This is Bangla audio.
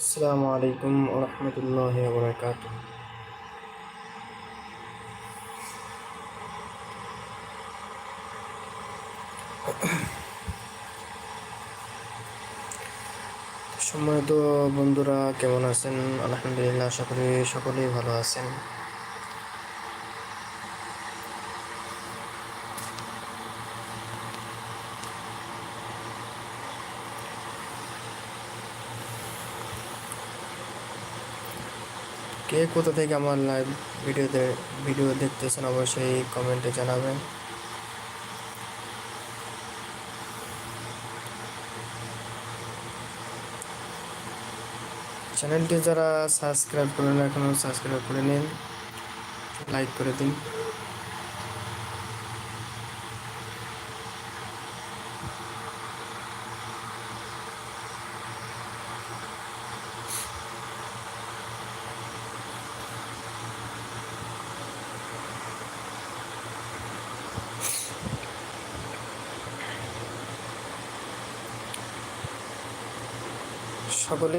আসসালামু আলাইকুম ওরহমতুল্লাহি ওবরাকাতুহ। সম্মানিত বন্ধুরা, কেমন আছেন? আলহামদুলিল্লাহ, আশা করি সকলেই ভালো আছেন। কে কোথা থেকে আমার লাইভ ভিডিও দেখতেছেন অবশ্যই কমেন্টে জানাবেন। চ্যানেলটি যারা সাবস্ক্রাইব করেন এখনো সাবস্ক্রাইব করে নিন, লাইক করে দিন। সকলে